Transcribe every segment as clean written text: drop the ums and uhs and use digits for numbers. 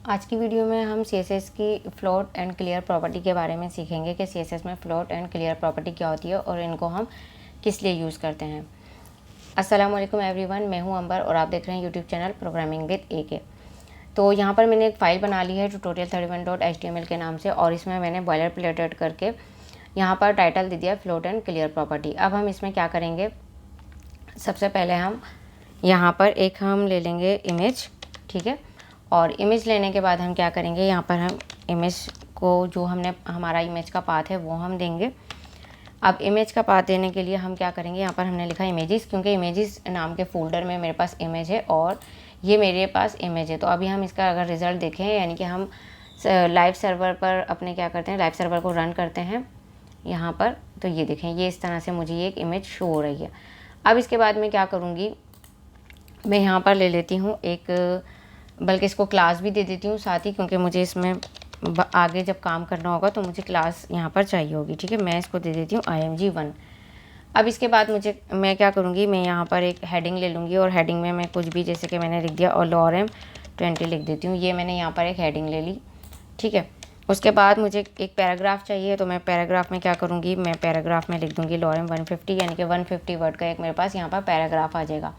आज की वीडियो में हम CSS की फ्लोट एंड क्लियर प्रॉपर्टी के बारे में सीखेंगे कि CSS में फ्लोट एंड क्लियर प्रॉपर्टी क्या होती है और इनको हम किस लिए यूज़ करते हैं। अस्सलाम वालेकुम एवरीवन, मैं हूं अंबर और आप देख रहे हैं YouTube channel programming with AK। तो यहाँ पर मैंने एक फ़ाइल बना ली है tutorial31.html के नाम से, और इसमें मैंने बॉयलर प्लेटेड करके यहाँ पर टाइटल दे दिया फ्लोट एंड क्लियर प्रॉपर्टी। अब हम इसमें क्या करेंगे, सबसे पहले हम यहाँ पर एक हम ले लेंगे इमेज, ठीक है। और इमेज लेने के बाद हम क्या करेंगे, यहाँ पर हम इमेज को जो हमने हमारा इमेज का पाथ है वो हम देंगे। अब इमेज का पाथ देने के लिए हम क्या करेंगे, यहाँ पर हमने लिखा इमेजेस, क्योंकि इमेजेस नाम के फोल्डर में मेरे पास इमेज है और ये मेरे पास इमेज है। तो अभी हम इसका अगर रिज़ल्ट देखें, यानी कि हम लाइव सर्वर पर अपने क्या करते हैं, लाइव सर्वर को रन करते हैं यहाँ पर, तो ये देखें, ये इस तरह से मुझे ये एक इमेज शो हो रही है। अब इसके बाद मैं क्या करूँगी, मैं यहाँ पर ले लेती हूँ एक, बल्कि इसको क्लास भी दे देती हूँ साथ ही, क्योंकि मुझे इसमें आगे जब काम करना होगा तो मुझे क्लास यहाँ पर चाहिए होगी, ठीक है। मैं इसको दे देती हूँ img1। अब इसके बाद मैं क्या करूँगी, मैं यहाँ पर एक हेडिंग ले लूँगी और हेडिंग में मैं कुछ भी, जैसे कि मैंने लिख दिया और lorem 20 लिख देती हूँ। ये मैंने यहाँ पर एक हेडिंग ले ली, ठीक है। उसके बाद मुझे एक पैराग्राफ चाहिए, तो मैं पैराग्राफ में क्या करूँगी, मैं पैराग्राफ में लिख दूँगी lorem 150, यानी कि 150 वर्ड का एक मेरे पास यहाँ पर पैराग्राफ आ जाएगा।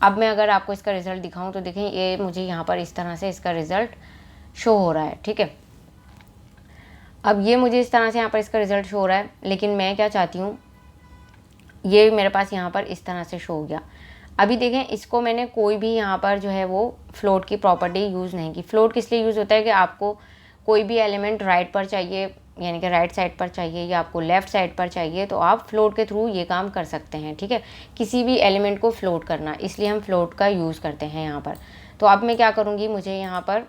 अब मैं अगर आपको इसका रिज़ल्ट दिखाऊं तो देखें, ये मुझे यहाँ पर इस तरह से इसका रिज़ल्ट शो हो रहा है, ठीक है। अब ये मुझे इस तरह से यहाँ पर इसका रिज़ल्ट शो हो रहा है, लेकिन मैं क्या चाहती हूँ, ये मेरे पास यहाँ पर इस तरह से शो हो गया। अभी देखें, इसको मैंने कोई भी यहाँ पर जो है वो फ्लोट की प्रॉपर्टी यूज़ नहीं की। फ्लोट किस लिए यूज़ होता है कि आपको कोई भी एलिमेंट राइट पर चाहिए, यानी कि राइट साइड पर चाहिए, या आपको लेफ़्ट साइड पर चाहिए, तो आप फ्लोट के थ्रू ये काम कर सकते हैं, ठीक है। किसी भी एलिमेंट को फ्लोट करना, इसलिए हम फ्लोट का यूज़ करते हैं यहाँ पर। तो अब मैं क्या करूँगी, मुझे यहाँ पर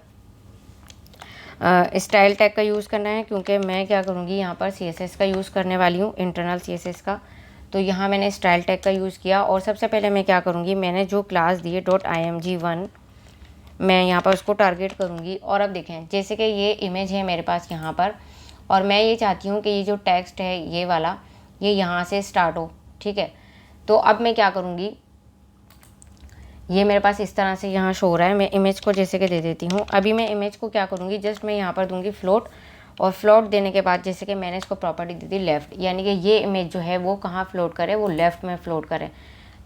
स्टाइल टैग का यूज़ करना है, क्योंकि मैं क्या करूँगी, यहाँ पर CSS का यूज़ करने वाली हूँ, इंटरनल CSS का। तो यहाँ मैंने स्टाइल टैग का यूज़ किया, और सबसे पहले मैं क्या करूँगी, मैंने जो क्लास दी है .img1, मैं यहाँ पर उसको टारगेट करूँगी। और अब देखें, जैसे कि ये इमेज है मेरे पास यहाँ पर, और मैं ये चाहती हूँ कि ये जो टेक्स्ट है ये वाला, ये यहाँ से स्टार्ट हो, ठीक है। तो अब मैं क्या करूँगी, ये मेरे पास इस तरह से यहाँ शो हो रहा है, मैं इमेज को जैसे कि दे देती हूँ। अभी मैं इमेज को क्या करूँगी, जस्ट मैं यहाँ पर दूँगी फ्लोट, और फ्लोट देने के बाद जैसे कि मैंने इसको प्रॉपर्टी दी थी लेफ़्ट, यानी कि ये इमेज जो है वो कहाँ फ्लोट करे, वो लेफ़्ट में फ्लोट करे।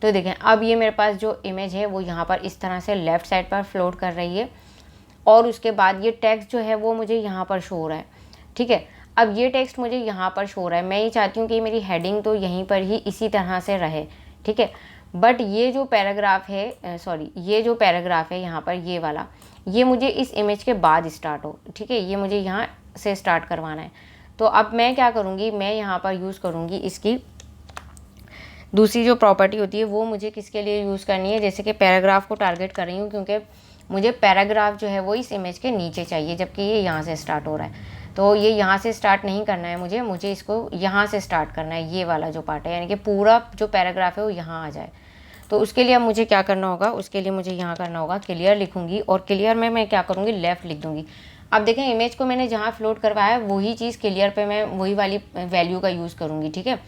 तो देखें, अब ये मेरे पास जो इमेज है वो यहाँ पर इस तरह से लेफ़्ट साइड पर फ्लोट कर रही है, और उसके बाद ये टेक्स्ट जो है वो मुझे यहाँ पर शो हो रहा है, ठीक है। अब ये टेक्स्ट मुझे यहाँ पर शो हो रहा है, मैं ये चाहती हूँ कि मेरी हेडिंग तो यहीं पर ही इसी तरह से रहे, ठीक है। बट ये जो पैराग्राफ है, ये जो पैराग्राफ है यहाँ पर, ये वाला, ये मुझे इस इमेज के बाद स्टार्ट हो, ठीक है। ये मुझे यहाँ से स्टार्ट करवाना है। तो अब मैं क्या करूँगी, मैं यहाँ पर यूज़ करूँगी इसकी दूसरी जो प्रॉपर्टी होती है, वो मुझे किसके लिए यूज़ करनी है, जैसे कि पैराग्राफ को टारगेट कर रही हूँ, क्योंकि मुझे पैराग्राफ जो है वो इस इमेज के नीचे चाहिए, जबकि ये यहाँ से स्टार्ट हो रहा है। तो ये यहाँ से स्टार्ट नहीं करना है मुझे इसको यहाँ से स्टार्ट करना है, ये वाला जो पार्ट है, यानी कि पूरा जो पैराग्राफ है वो यहाँ आ जाए। तो उसके लिए अब मुझे क्या करना होगा, उसके लिए मुझे यहाँ करना होगा, क्लियर लिखूँगी, और क्लियर में मैं क्या करूँगी, लेफ़्ट लिख दूँगी। अब देखें, इमेज को मैंने जहाँ फ्लोट करवाया है वही चीज़ क्लियर पे मैं वही वाली वैल्यू का यूज़ करूँगी, ठीक है।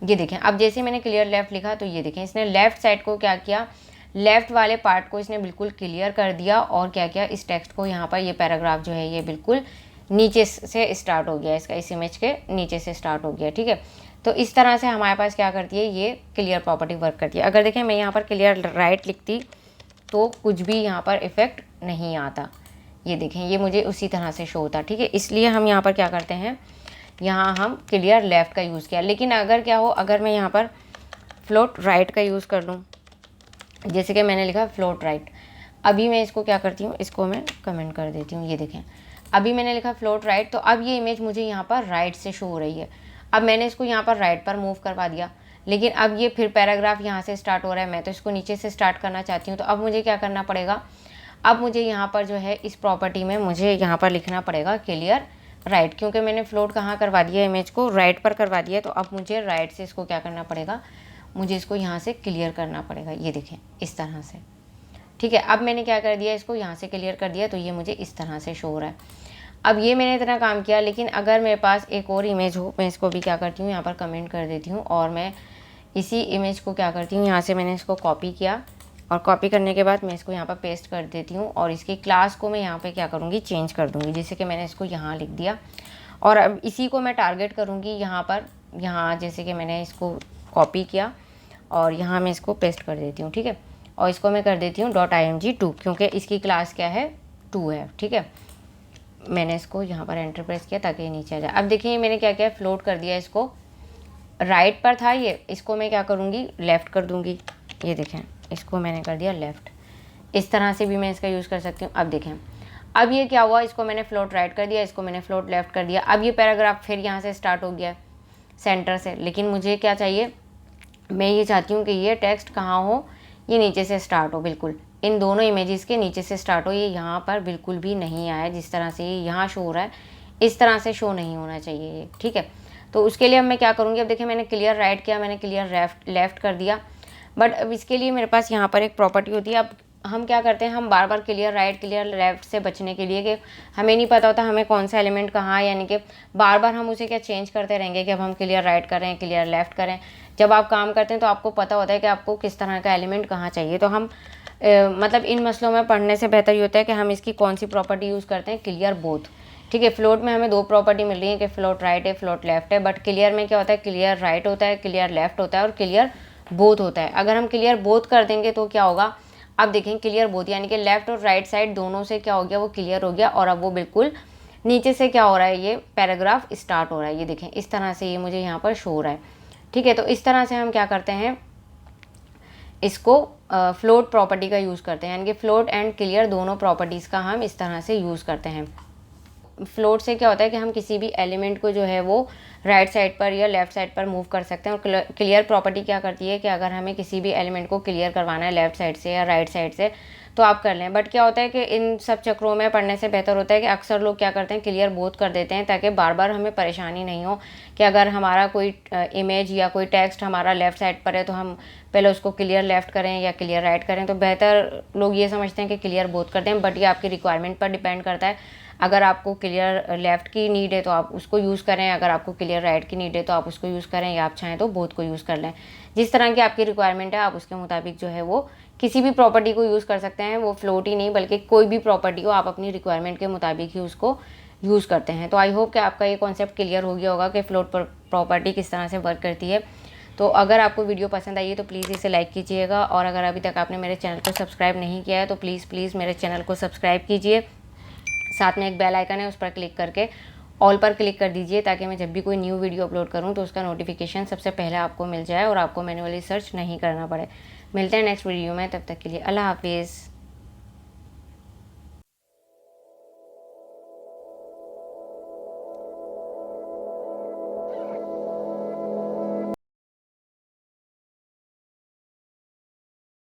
ये देखें, अब जैसे मैंने क्लियर लेफ़्ट लिखा, तो ये देखें, इसने लेफ़्ट साइड को क्या किया, लेफ़्ट वाले पार्ट को इसने बिल्कुल क्लियर कर दिया, और क्या किया, इस टेक्स्ट को यहाँ पर, ये पैराग्राफ जो है ये बिल्कुल नीचे से स्टार्ट हो गया, इसका इस इमेज के नीचे से स्टार्ट हो गया, ठीक है। तो इस तरह से हमारे पास क्या करती है, ये क्लियर प्रॉपर्टी वर्क करती है। अगर देखें, मैं यहाँ पर क्लियर राइट लिखती तो कुछ भी यहाँ पर इफ़ेक्ट नहीं आता। ये देखें, ये मुझे उसी तरह से शो होता, ठीक है। इसलिए हम यहाँ पर क्या करते हैं, यहाँ हम क्लियर लेफ़्ट का यूज़ किया। लेकिन अगर क्या हो, अगर मैं यहाँ पर फ्लोट राइट का यूज़ कर लूँ, जैसे कि मैंने लिखा फ्लोट राइट, अभी मैं इसको क्या करती हूँ, इसको मैं कमेंट कर देती हूँ। ये देखें, अभी मैंने लिखा फ्लोट राइट, तो अब ये इमेज मुझे यहाँ पर राइट से शो हो रही है। अब मैंने इसको यहाँ पर राइट पर मूव करवा दिया, लेकिन अब ये फिर पैराग्राफ यहाँ से स्टार्ट हो रहा है, मैं तो इसको नीचे से स्टार्ट करना चाहती हूँ। तो अब मुझे क्या करना पड़ेगा, अब मुझे यहाँ पर जो है इस प्रॉपर्टी में मुझे यहाँ पर लिखना पड़ेगा क्लियर राइट, क्योंकि मैंने फ्लोट कहाँ करवा दिया, इमेज को राइट पर करवा दिया। तो अब मुझे राइट से इसको क्या करना पड़ेगा, मुझे इसको यहाँ से क्लियर करना पड़ेगा। ये देखें, इस तरह से, ठीक है। अब मैंने क्या कर दिया, इसको यहाँ से क्लियर कर दिया, तो ये मुझे इस तरह से शो हो रहा है। अब ये मैंने इतना काम किया, लेकिन अगर मेरे पास एक और इमेज हो, मैं इसको भी क्या करती हूँ, यहाँ पर कमेंट कर देती हूँ, और मैं इसी इमेज को क्या करती हूँ, यहाँ से मैंने इसको कॉपी किया, और कॉपी करने के बाद मैं इसको यहाँ पर पेस्ट कर देती हूँ और इसकी क्लास को मैं यहाँ पे क्या करूँगी, चेंज कर दूँगी। जैसे कि मैंने इसको यहाँ लिख दिया और अब इसी को मैं टारगेट करूँगी यहाँ पर, यहाँ जैसे कि मैंने इसको कॉपी किया और यहाँ मैं इसको पेस्ट कर देती हूँ, ठीक है। और इसको मैं कर देती हूँ .img2 क्योंकि इसकी क्लास क्या है, 2 है, ठीक है। मैंने इसको यहाँ पर एंटर प्रेस किया ताकि ये नीचे आ जाए। अब देखिए मैंने क्या किया, फ्लोट कर दिया इसको, राइट पर था ये, इसको मैं क्या करूँगी, लेफ़्ट कर दूँगी। ये देखें, इसको मैंने कर दिया लेफ़्ट। इस तरह से भी मैं इसका यूज़ कर सकती हूँ। अब देखें, अब ये क्या हुआ, इसको मैंने फ्लोट राइट कर दिया, इसको मैंने फ्लोट लेफ़्ट कर दिया। अब ये पैराग्राफ फिर यहाँ से स्टार्ट हो गया सेंटर से, लेकिन मुझे क्या चाहिए, मैं ये चाहती हूँ कि ये टेक्स्ट कहाँ हो, ये नीचे से स्टार्ट हो, बिल्कुल इन दोनों इमेजेस के नीचे से स्टार्ट हो। ये यहाँ पर बिल्कुल भी नहीं आया, जिस तरह से ये यहाँ शो हो रहा है इस तरह से शो नहीं होना चाहिए ये, ठीक है। तो उसके लिए अब मैं क्या करूँगी, अब देखिए मैंने क्लियर राइट किया, मैंने क्लियर लेफ़्ट कर दिया, बट अब इसके लिए मेरे पास यहाँ पर एक प्रॉपर्टी होती है। अब हम क्या करते हैं, हम बार बार क्लियर राइट क्लियर लेफ़्ट से बचने के लिए कि हमें नहीं पता होता हमें कौन सा एलिमेंट कहाँ है, यानी कि बार बार हम उसे क्या चेंज करते रहेंगे कि अब हम क्लियर राइट करें क्लियर लेफ़्ट करें। जब आप काम करते हैं तो आपको पता होता है कि आपको किस तरह का एलिमेंट कहाँ चाहिए। तो हम मतलब इन मसलों में पढ़ने से बेहतर ये होता है कि हम इसकी कौन सी प्रॉपर्टी यूज़ करते हैं, क्लियर बोथ, ठीक है। फ्लोट में हमें 2 प्रॉपर्टी मिल रही है कि फ्लोट राइट है फ्लोट लेफ़्ट है, बट क्लियर में क्या होता है, क्लियर राइट होता है क्लियर लेफ़्ट होता है और क्लियर बोथ होता है। अगर हम क्लियर बोथ कर देंगे तो क्या होगा, अब देखें क्लियर बोथ यानी कि लेफ़्ट और राइट साइड दोनों से क्या हो गया, वो क्लियर हो गया और अब वो बिल्कुल नीचे से क्या हो रहा है, ये पैराग्राफ स्टार्ट हो रहा है। ये देखें इस तरह से ये मुझे यहाँ पर शो हो रहा है, ठीक है। तो इस तरह से हम क्या करते हैं, इसको फ्लोट प्रॉपर्टी का यूज़ करते हैं, यानी कि फ्लोट एंड क्लियर दोनों प्रॉपर्टीज़ का हम इस तरह से यूज़ करते हैं। फ्लोट से क्या होता है कि हम किसी भी एलिमेंट को जो है वो राइट साइड पर या लेफ़्ट साइड पर मूव कर सकते हैं। और क्लियर प्रॉपर्टी क्या करती है कि अगर हमें किसी भी एलिमेंट को क्लियर करवाना है लेफ़्ट साइड से या राइट साइड से तो आप कर लें। बट क्या होता है कि इन सब चक्रों में पढ़ने से बेहतर होता है कि अक्सर लोग क्या करते हैं, क्लियर बोथ कर देते हैं ताकि बार बार हमें परेशानी नहीं हो कि अगर हमारा कोई इमेज या कोई टेक्स्ट हमारा लेफ़्ट साइड पर है तो हम पहले उसको क्लियर लेफ़्ट करें या क्लियर राइट करें। तो बेहतर लोग ये समझते हैं कि क्लियर बोथ करते हैं, बट ये आपकी रिक्वायरमेंट पर डिपेंड करता है। अगर आपको क्लियर लेफ़्ट की नीड है तो आप उसको यूज़ करें, अगर आपको क्लियर राइट की नीड है तो आप उसको यूज़ करें, या आप चाहें तो बोथ को यूज़ कर लें। जिस तरह की आपकी रिक्वायरमेंट है आप उसके मुताबिक जो है वो किसी भी प्रॉपर्टी को यूज़ कर सकते हैं। वो फ्लोट ही नहीं बल्कि कोई भी प्रॉपर्टी हो, आप अपनी रिक्वायरमेंट के मुताबिक ही उसको यूज़ करते हैं। तो आई होप कि आपका ये कॉन्सेप्ट क्लियर हो गया होगा कि फ्लोट प्रॉपर्टी किस तरह से वर्क करती है। तो अगर आपको वीडियो पसंद आई है तो प्लीज़ इसे लाइक कीजिएगा, और अगर अभी तक आपने मेरे चैनल को सब्सक्राइब नहीं किया है तो प्लीज़ मेरे चैनल को सब्सक्राइब कीजिए। साथ में एक बेल आइकन है, उस पर क्लिक करके ऑल पर क्लिक कर दीजिए ताकि मैं जब भी कोई न्यू वीडियो अपलोड करूं तो उसका नोटिफिकेशन सबसे पहले आपको मिल जाए और आपको मैन्युअली सर्च नहीं करना पड़े। मिलते हैं नेक्स्ट वीडियो में, तब तक के लिए अल्लाह हाफिज़।